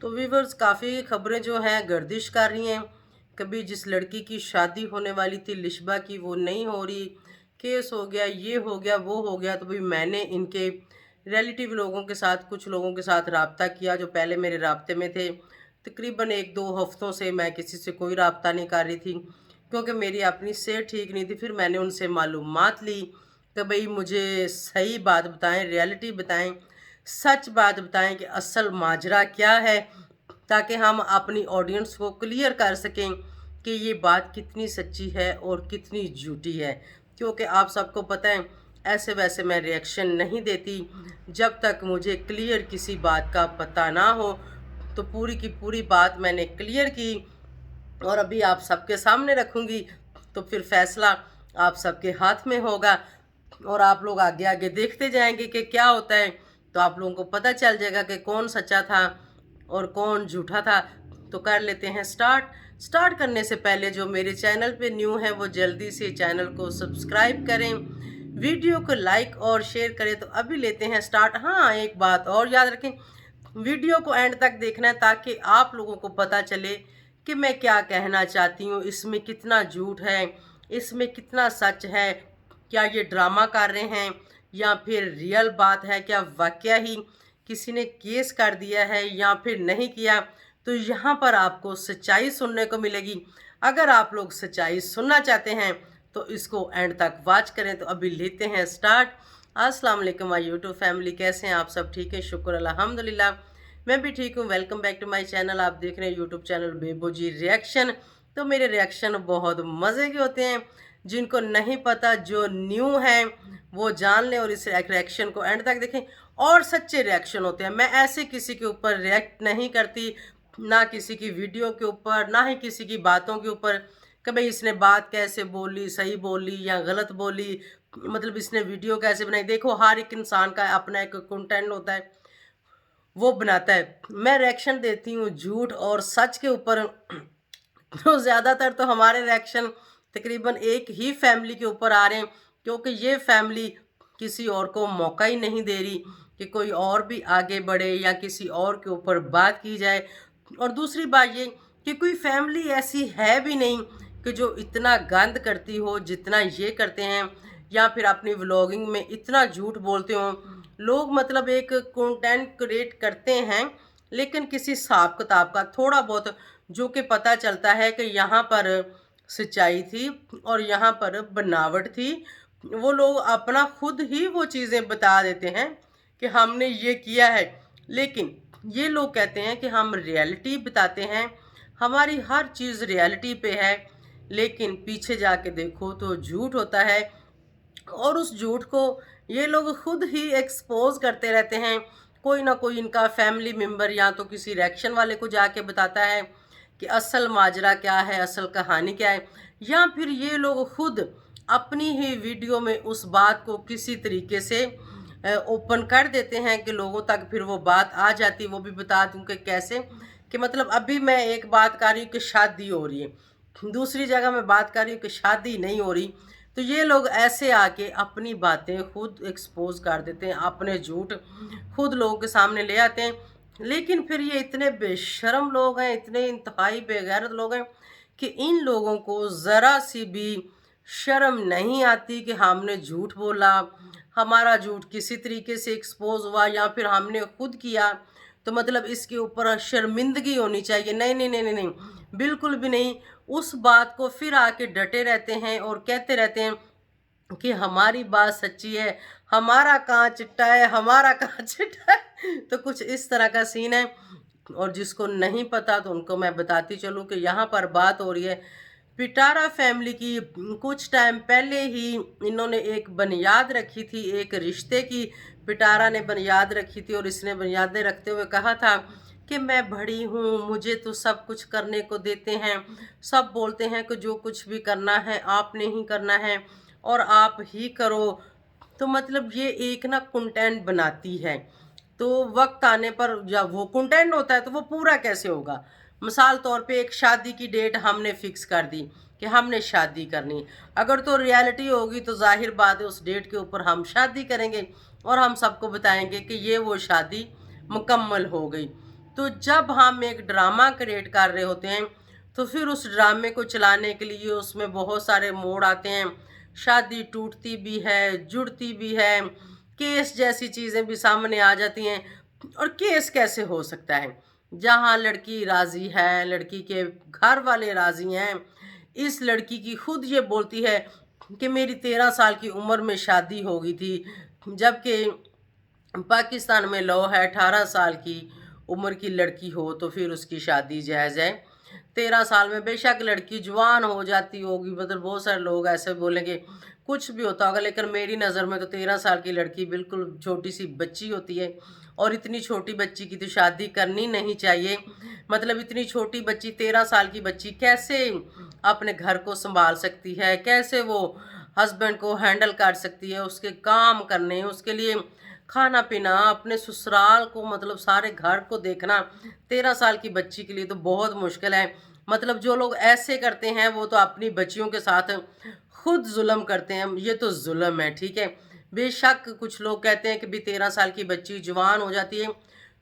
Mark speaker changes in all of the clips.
Speaker 1: तो व्यूवर्स काफ़ी खबरें जो हैं गर्दिश कर रही हैं। कभी जिस लड़की की शादी होने वाली थी लिशबा की वो नहीं हो रही, केस हो गया, ये हो गया, वो हो गया। तो भाई मैंने इनके रिलेटिव लोगों के साथ, कुछ लोगों के साथ राब्ता किया जो पहले मेरे राब्ते में थे। तकरीबन 1-2 हफ्तों से मैं किसी से कोई राब्ता नहीं कर रही थी क्योंकि मेरी अपनी सेहत ठीक नहीं थी। फिर मैंने उनसे मालूमात ली कि भाई मुझे सही बात बताएं, रियलिटी बताएं, सच बात बताएं कि असल माजरा क्या है, ताकि हम अपनी ऑडियंस को क्लियर कर सकें कि ये बात कितनी सच्ची है और कितनी झूठी है। क्योंकि आप सबको पता है ऐसे वैसे मैं रिएक्शन नहीं देती जब तक मुझे क्लियर किसी बात का पता ना हो। तो पूरी की पूरी बात मैंने क्लियर की और अभी आप सबके सामने रखूँगी। तो फिर फैसला आप सबके हाथ में होगा और आप लोग आगे आगे देखते जाएंगे कि क्या होता है। तो आप लोगों को पता चल जाएगा कि कौन सच्चा था और कौन झूठा था। तो कर लेते हैं स्टार्ट करने से पहले जो मेरे चैनल पे न्यू है वो जल्दी से चैनल को सब्सक्राइब करें, वीडियो को लाइक और शेयर करें। तो अभी लेते हैं स्टार्ट। हाँ, एक बात और याद रखें, वीडियो को एंड तक देखना है ताकि आप लोगों को पता चले कि मैं क्या कहना चाहती हूँ, इसमें कितना झूठ है, इसमें कितना सच है, क्या ये ड्रामा कर रहे हैं या फिर रियल बात है, क्या वाकया ही किसी ने केस कर दिया है या फिर नहीं किया। तो यहाँ पर आपको सच्चाई सुनने को मिलेगी। अगर आप लोग सच्चाई सुनना चाहते हैं तो इसको एंड तक वॉच करें। तो अभी लेते हैं स्टार्ट। अस्सलाम वालेकुम माय यूट्यूब फैमिली, कैसे हैं आप सब? ठीक है, शुक्र अल्हम्दुलिल्लाह, मैं भी ठीक हूँ। Welcome back to my channel. आप देख रहे हैं यूट्यूब चैनल बेबोजी रिएक्शन। तो मेरे रिएक्शन बहुत मज़े के होते हैं, जिनको नहीं पता, जो न्यू हैं वो जान लें और इस रिएक्शन को एंड तक देखें। और सच्चे रिएक्शन होते हैं, मैं ऐसे किसी के ऊपर रिएक्ट नहीं करती, ना किसी की वीडियो के ऊपर, ना ही किसी की बातों के ऊपर कि भाई इसने बात कैसे बोली, सही बोली या गलत बोली, मतलब इसने वीडियो कैसे बनाई। देखो, हर एक इंसान का अपना एक कंटेंट होता है, वो बनाता है। मैं रिएक्शन देती हूँ झूठ और सच के ऊपर। तो ज़्यादातर तो हमारे रिएक्शन तकरीबन एक ही फैमिली के ऊपर आ रहे हैं, क्योंकि ये फैमिली किसी और को मौका ही नहीं दे रही कि कोई और भी आगे बढ़े या किसी और के ऊपर बात की जाए। और दूसरी बात ये कि कोई फैमिली ऐसी है भी नहीं कि जो इतना गंद करती हो जितना ये करते हैं, या फिर अपनी व्लॉगिंग में इतना झूठ बोलते हो लोग। मतलब एक कंटेंट क्रिएट करते हैं लेकिन किसी हिसाब किताब का थोड़ा बहुत जो कि पता चलता है कि यहाँ पर सच्चाई थी और यहाँ पर बनावट थी। वो लोग अपना खुद ही वो चीज़ें बता देते हैं कि हमने ये किया है, लेकिन ये लोग कहते हैं कि हम रियलिटी बताते हैं, हमारी हर चीज़ रियलिटी पे है। लेकिन पीछे जाके देखो तो झूठ होता है और उस झूठ को ये लोग खुद ही एक्सपोज करते रहते हैं। कोई ना कोई इनका फैमिली मेम्बर या तो किसी रिएक्शन वाले को जाके बताता है कि असल माजरा क्या है, असल कहानी क्या है, या फिर ये लोग खुद अपनी ही वीडियो में उस बात को किसी तरीके से ओपन कर देते हैं कि लोगों तक फिर वो बात आ जाती। वो भी बता दूं कि कैसे, कि मतलब अभी मैं एक बात कर रही हूँ कि शादी हो रही है, दूसरी जगह मैं बात कर रही हूँ कि शादी नहीं हो रही। तो ये लोग ऐसे आके अपनी बातें खुद एक्सपोज कर देते हैं, अपने झूठ खुद लोगों के सामने ले आते हैं। लेकिन फिर ये इतने बेशर्म लोग हैं, इतने इंतहाई बेगैरत लोग हैं कि इन लोगों को ज़रा सी भी शर्म नहीं आती कि हमने झूठ बोला, हमारा झूठ किसी तरीके से एक्सपोज हुआ या फिर हमने खुद किया। तो मतलब इसके ऊपर शर्मिंदगी होनी चाहिए। नहीं नहीं नहीं नहीं नहीं, बिल्कुल भी नहीं। उस बात को फिर आके डटे रहते हैं और कहते रहते हैं कि हमारी बात सच्ची है, हमारा कहाँ चिट्टा है, हमारा कहाँ चिट्टा है। तो कुछ इस तरह का सीन है। और जिसको नहीं पता तो उनको मैं बताती चलूँ कि यहाँ पर बात हो रही है पिटारा फैमिली की। कुछ टाइम पहले ही इन्होंने एक बुनियाद रखी थी, एक रिश्ते की पिटारा ने बुनियाद रखी थी। और इसने बुनियादें रखते हुए कहा था कि मैं बड़ी हूँ, मुझे तो सब कुछ करने को देते हैं, सब बोलते हैं कि जो कुछ भी करना है आपने ही करना है और आप ही करो। तो मतलब ये एक ना कंटेंट बनाती है, तो वक्त आने पर जब वो कंटेंट होता है तो वो पूरा कैसे होगा। मिसाल तौर पे एक शादी की डेट हमने फिक्स कर दी कि हमने शादी करनी, अगर तो रियलिटी होगी तो जाहिर बात है उस डेट के ऊपर हम शादी करेंगे और हम सबको बताएंगे कि ये वो शादी मुकम्मल हो गई। तो जब हम एक ड्रामा क्रिएट कर रहे होते हैं तो फिर उस ड्रामे को चलाने के लिए उसमें बहुत सारे मोड़ आते हैं। शादी टूटती भी है, जुड़ती भी है, केस जैसी चीज़ें भी सामने आ जाती हैं। और केस कैसे हो सकता है जहाँ लड़की राज़ी है, लड़की के घर वाले राज़ी हैं। इस लड़की की खुद ये बोलती है कि मेरी 13 साल की उम्र में शादी हो गई थी, जबकि पाकिस्तान में लॉ है 18 साल की उम्र की लड़की हो तो फिर उसकी शादी जायज़ है। 13 साल में बेशक लड़की जवान हो जाती होगी, मतलब बहुत सारे लोग ऐसे बोलेंगे कुछ भी होता होगा, लेकिन मेरी नज़र में तो 13 साल की लड़की बिल्कुल छोटी सी बच्ची होती है। और इतनी छोटी बच्ची की तो शादी करनी नहीं चाहिए। मतलब इतनी छोटी बच्ची, 13 साल की बच्ची कैसे अपने घर को संभाल सकती है, कैसे वो हस्बैंड को हैंडल कर सकती है, उसके काम करने, उसके लिए खाना पीना, अपने ससुराल को, मतलब सारे घर को देखना 13 साल की बच्ची के लिए तो बहुत मुश्किल है। मतलब जो लोग ऐसे करते हैं वो तो अपनी बच्चियों के साथ खुद जुल्म करते हैं, ये तो जुल्म है, ठीक है। बेशक कुछ लोग कहते हैं कि भी 13 साल की बच्ची जवान हो जाती है,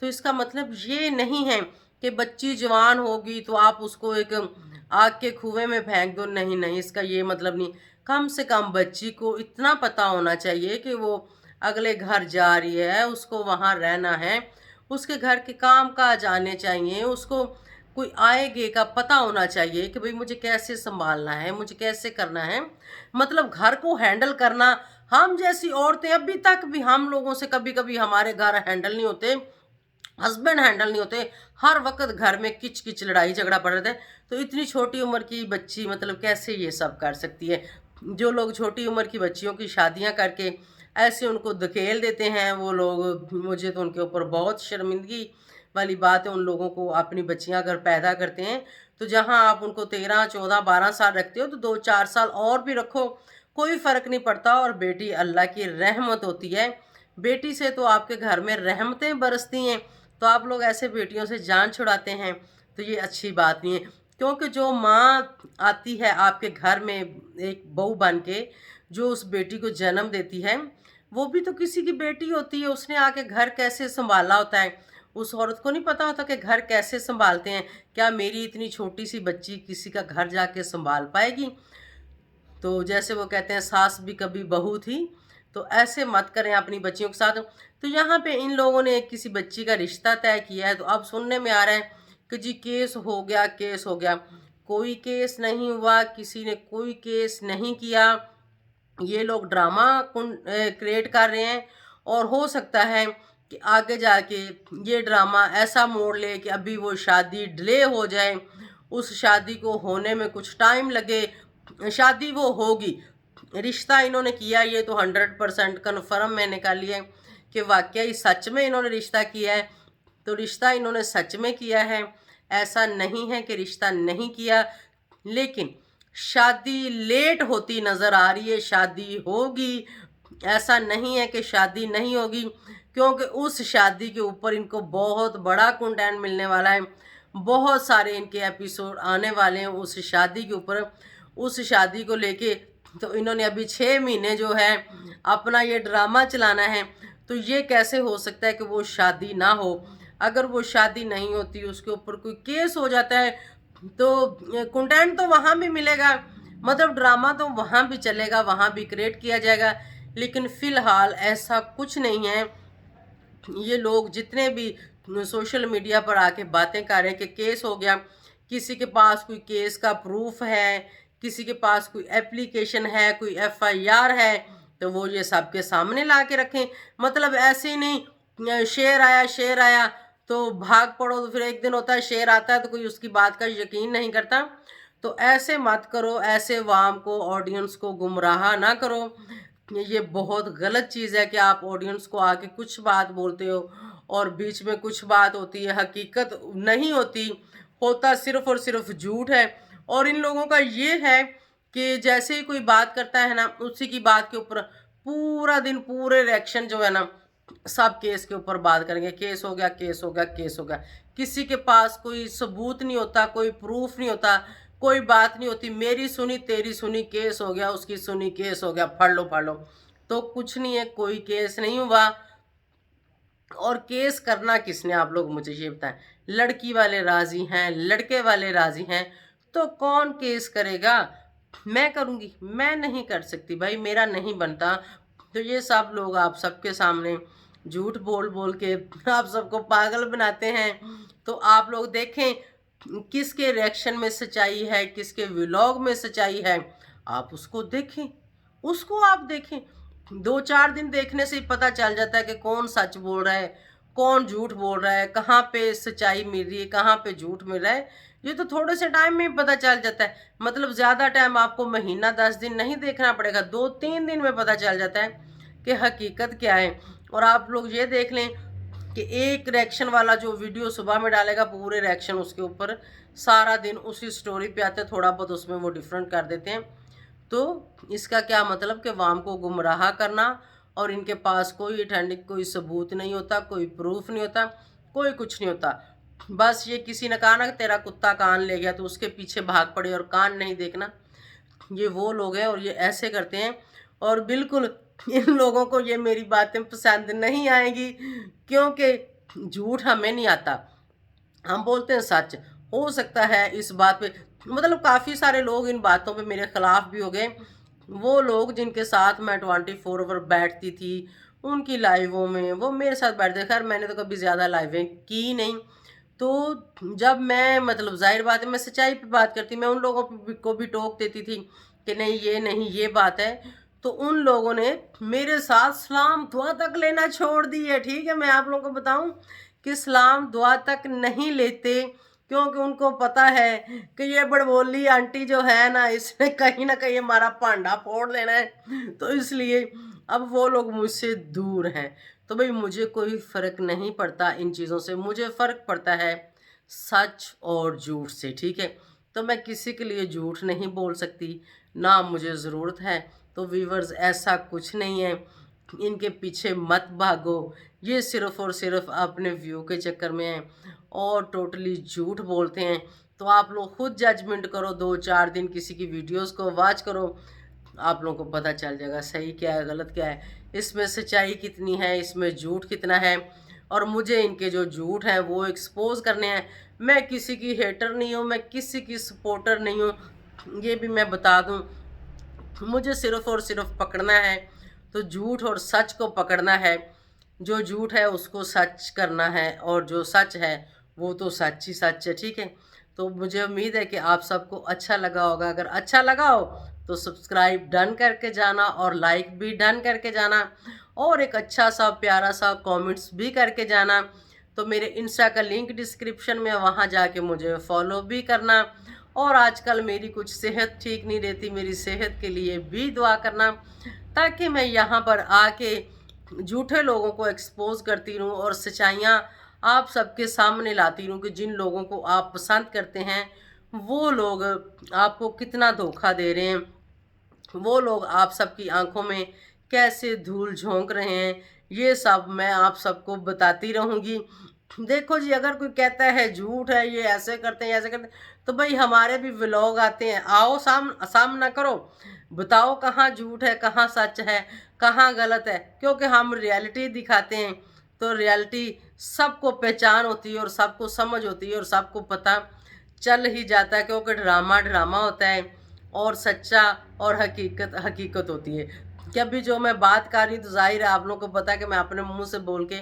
Speaker 1: तो इसका मतलब ये नहीं है कि बच्ची जवान होगी तो आप उसको एक आग के कुएं में फेंक दो, नहीं नहीं, इसका ये मतलब नहीं। कम से कम बच्ची को इतना पता होना चाहिए कि वो अगले घर जा रही है, उसको वहाँ रहना है, उसके घर के काम काज आने चाहिए, उसको कोई आए गए का पता होना चाहिए कि भाई मुझे कैसे संभालना है, मुझे कैसे करना है। मतलब घर को हैंडल करना, हम जैसी औरतें अभी तक भी, हम लोगों से कभी कभी हमारे घर हैंडल नहीं होते, हस्बैंड हैंडल नहीं होते, हर वक्त घर में किच किच लड़ाई झगड़ा पड़ रहा है। तो इतनी छोटी उम्र की बच्ची मतलब कैसे ये सब कर सकती है। जो लोग छोटी उम्र की बच्चियों की शादियां करके ऐसे उनको धकेल देते हैं वो लोग, मुझे तो उनके ऊपर बहुत शर्मिंदगी वाली बात है। उन लोगों को अपनी बच्चियां अगर पैदा करते हैं तो जहां आप उनको 13, 14, 12 साल रखते हो तो 2-4 साल और भी रखो, कोई फ़र्क नहीं पड़ता। और बेटी अल्लाह की रहमत होती है, बेटी से तो आपके घर में रहमतें बरसती हैं। तो आप लोग ऐसे बेटियों से जान छुड़ाते हैं तो ये अच्छी बात नहीं है। क्योंकि जो माँ आती है आपके घर में एक बहू बन के, जो उस बेटी को जन्म देती है, वो भी तो किसी की बेटी होती है। उसने आके घर कैसे संभाला होता है, उस औरत को नहीं पता होता कि घर कैसे संभालते हैं। क्या मेरी इतनी छोटी सी बच्ची किसी का घर जाके संभाल पाएगी? तो जैसे वो कहते हैं सास भी कभी बहू थी, तो ऐसे मत करें अपनी बच्चियों के साथ। तो यहाँ पे इन लोगों ने किसी बच्ची का रिश्ता तय किया है, तो अब सुनने में आ रहा है कि जी केस हो गया, केस हो गया। कोई केस नहीं हुआ, किसी ने कोई केस नहीं किया। ये लोग ड्रामा क्रिएट कर रहे हैं। और हो सकता है कि आगे जाके ये ड्रामा ऐसा मोड़ ले कि अभी वो शादी डिले हो जाए, उस शादी को होने में कुछ टाइम लगे, शादी वो होगी। रिश्ता इन्होंने किया, ये तो 100% कन्फर्म मैंने कर लिया है कि वाकई सच में इन्होंने रिश्ता किया है। तो रिश्ता इन्होंने सच में किया है, ऐसा नहीं है कि रिश्ता नहीं किया। लेकिन शादी लेट होती नज़र आ रही है, शादी होगी, ऐसा नहीं है कि शादी नहीं होगी। क्योंकि उस शादी के ऊपर इनको बहुत बड़ा कंटेंट मिलने वाला है, बहुत सारे इनके एपिसोड आने वाले हैं उस शादी के ऊपर। उस शादी को लेके तो इन्होंने अभी 6 महीने जो है अपना ये ड्रामा चलाना है। तो ये कैसे हो सकता है कि वो शादी ना हो? अगर वो शादी नहीं होती, उसके ऊपर कोई केस हो जाता है, तो कंटेंट तो वहाँ भी मिलेगा, मतलब ड्रामा तो वहाँ भी चलेगा, वहाँ भी क्रिएट किया जाएगा। लेकिन फ़िलहाल ऐसा कुछ नहीं है। ये लोग जितने भी सोशल मीडिया पर आके बातें कर रहे हैं कि केस हो गया, किसी के पास कोई केस का प्रूफ है, किसी के पास कोई एप्लीकेशन है, कोई एफआईआर है, तो वो ये सबके सामने ला के रखें। मतलब ऐसे ही नहीं शेर आया तो भाग पड़ो, तो फिर एक दिन होता है शेर आता है तो कोई उसकी बात का यकीन नहीं करता। तो ऐसे मत करो, ऐसे वाम को, ऑडियंस को गुमराह ना करो। ये बहुत गलत चीज़ है कि आप ऑडियंस को आके कुछ बात बोलते हो और बीच में कुछ बात होती है, हकीकत नहीं होती, होता सिर्फ और सिर्फ झूठ है। और इन लोगों का ये है कि जैसे ही कोई बात करता है ना, उसी की बात के ऊपर पूरा दिन पूरे रिएक्शन जो है ना, सब केस के ऊपर बात करेंगे, केस हो गया, केस हो गया, केस हो गया। किसी के पास कोई सबूत नहीं होता, कोई प्रूफ नहीं होता, कोई बात नहीं होती। मेरी सुनी तेरी सुनी केस हो गया, उसकी सुनी केस हो गया, फाड़ लो फाड़ लो। तो कुछ नहीं है, कोई केस नहीं हुआ। और केस करना किसने, आप लोग मुझे ये बताएं। लड़की वाले राजी हैं, लड़के वाले राजी हैं, तो कौन केस करेगा? मैं करूँगी? मैं नहीं कर सकती भाई, मेरा नहीं बनता। तो ये सब लोग आप सबके सामने झूठ बोल बोल के आप सबको पागल बनाते हैं। तो आप लोग देखें किसके रिएक्शन में सच्चाई है, किसके व्लॉग में सच्चाई है, आप उसको देखें, उसको आप देखें। 2-4 दिन देखने से ही पता चल जाता है कि कौन सच बोल रहा है, कौन झूठ बोल रहा है, कहाँ पे सच्चाई मिल रही है, कहाँ पे झूठ मिल रहा है। ये तो थोड़े से टाइम में ही पता चल जाता है। मतलब ज़्यादा टाइम आपको महीना 10 दिन नहीं देखना पड़ेगा, 2-3 दिन में पता चल जाता है कि हकीकत क्या है। और आप लोग ये देख लें कि एक रिएक्शन वाला जो वीडियो सुबह में डालेगा, पूरे रिएक्शन उसके ऊपर सारा दिन उसी स्टोरी पे आते हैं, थोड़ा बहुत उसमें वो डिफरेंट कर देते हैं। तो इसका क्या मतलब कि वाम को गुमराह करना, और इनके पास कोई ऑथेंटिक कोई सबूत नहीं होता, कोई प्रूफ नहीं होता, कोई कुछ नहीं होता। बस ये किसी ने कहा ना कि तेरा कुत्ता कान ले गया, तो उसके पीछे भाग पड़े और कान नहीं देखना। ये वो लोग हैं और ये ऐसे करते हैं। और बिल्कुल इन लोगों को ये मेरी बातें पसंद नहीं आएंगी, क्योंकि झूठ हमें नहीं आता, हम बोलते हैं सच। हो सकता है इस बात पे, मतलब काफ़ी सारे लोग इन बातों पे मेरे खिलाफ भी हो गए। वो लोग जिनके साथ मैं 24 आवर बैठती थी, उनकी लाइवों में वो मेरे साथ बैठते। खैर मैंने तो कभी ज़्यादा लाइवें की नहीं। तो जब मैं, मतलब जाहिर बात है मैं सच्चाई पे बात करती, मैं उन लोगों को भी टोक देती थी कि नहीं ये बात है। तो उन लोगों ने मेरे साथ सलाम दुआ तक लेना छोड़ दी है। ठीक है, मैं आप लोगों को बताऊं कि सलाम दुआ तक नहीं लेते, क्योंकि उनको पता है कि ये बड़बोली आंटी जो है ना, इसने कहीं ना कहीं हमारा भांडा फोड़ देना है। तो इसलिए अब वो लोग मुझसे दूर हैं। तो भाई मुझे कोई फ़र्क नहीं पड़ता इन चीज़ों से, मुझे फ़र्क पड़ता है सच और झूठ से। ठीक है, तो मैं किसी के लिए झूठ नहीं बोल सकती, ना मुझे ज़रूरत है। तो व्यूवर्स ऐसा कुछ नहीं है, इनके पीछे मत भागो, ये सिर्फ़ और सिर्फ अपने व्यू के चक्कर में हैं और टोटली झूठ बोलते हैं। तो आप लोग खुद जजमेंट करो, 2-4 दिन किसी की वीडियोस को वॉच करो, आप लोगों को पता चल जाएगा सही क्या है गलत क्या है, इसमें सच्चाई कितनी है, इसमें झूठ कितना है। और मुझे इनके जो झूठ हैं वो एक्सपोज करने हैं। मैं किसी की हेटर नहीं हूँ, मैं किसी की सपोर्टर नहीं हूँ, ये भी मैं बता दूँ। मुझे सिर्फ़ और सिर्फ पकड़ना है, तो झूठ और सच को पकड़ना है। जो झूठ है उसको सच करना है, और जो सच है वो तो सच ही सच है। ठीक है, तो मुझे उम्मीद है कि आप सबको अच्छा लगा होगा। अगर अच्छा लगा हो तो सब्सक्राइब डन करके जाना, और लाइक भी डन करके जाना, और एक अच्छा सा प्यारा सा कमेंट्स भी करके जाना। तो मेरे इंस्टा का लिंक डिस्क्रिप्शन में, वहाँ जाके मुझे फॉलो भी करना। और आजकल मेरी कुछ सेहत ठीक नहीं रहती, मेरी सेहत के लिए भी दुआ करना, ताकि मैं यहाँ पर आके झूठे लोगों को एक्सपोज करती रहूँ और सच्चाइयाँ आप सबके सामने लाती रहूँ कि जिन लोगों को आप पसंद करते हैं वो लोग आपको कितना धोखा दे रहे हैं, वो लोग आप सबकी आंखों में कैसे धूल झोंक रहे हैं, ये सब मैं आप सबको बताती रहूँगी। देखो जी, अगर कोई कहता है झूठ है, ये ऐसे करते हैं ऐसे करते हैं, तो भाई हमारे भी व्लॉग आते हैं, आओ सामना करो, बताओ कहाँ झूठ है, कहाँ सच है, कहाँ गलत है। क्योंकि हम रियलिटी दिखाते हैं, तो रियलिटी सबको पहचान होती है और सबको समझ होती है और सबको पता चल ही जाता है, क्योंकि ड्रामा ड्रामा होता है और सच्चा और हकीकत हकीकत होती है। कि अभी जो मैं बात कर रही हूँ, तो जाहिर है आप लोगों को पता है कि मैं अपने मुंह से बोल के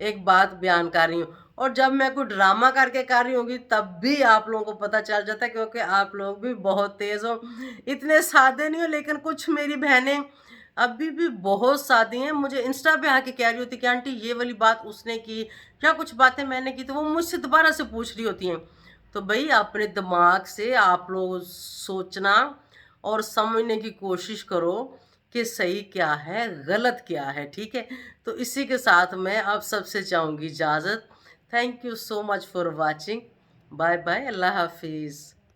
Speaker 1: एक बात बयान कर रही हूँ, और जब मैं कोई ड्रामा करके कर रही होंगी तब भी आप लोगों को पता चल जाता है, क्योंकि आप लोग भी बहुत तेज़ हो, इतने सादे नहीं हो। लेकिन कुछ मेरी बहनें अभी भी बहुत सादी हैं, मुझे इंस्टा पे आके कह रही होती कि आंटी ये वाली बात उसने की, या कुछ बातें मैंने की, तो वो मुझसे दोबारा से पूछ रही होती हैं। तो भाई अपने दिमाग से आप लोग सोचना और समझने की कोशिश करो कि सही क्या है गलत क्या है। ठीक है, तो इसी के साथ मैं आप सबसे चाहूँगी इजाज़त। Thank you so much for watching. Bye bye, अल्लाह हाफिज़।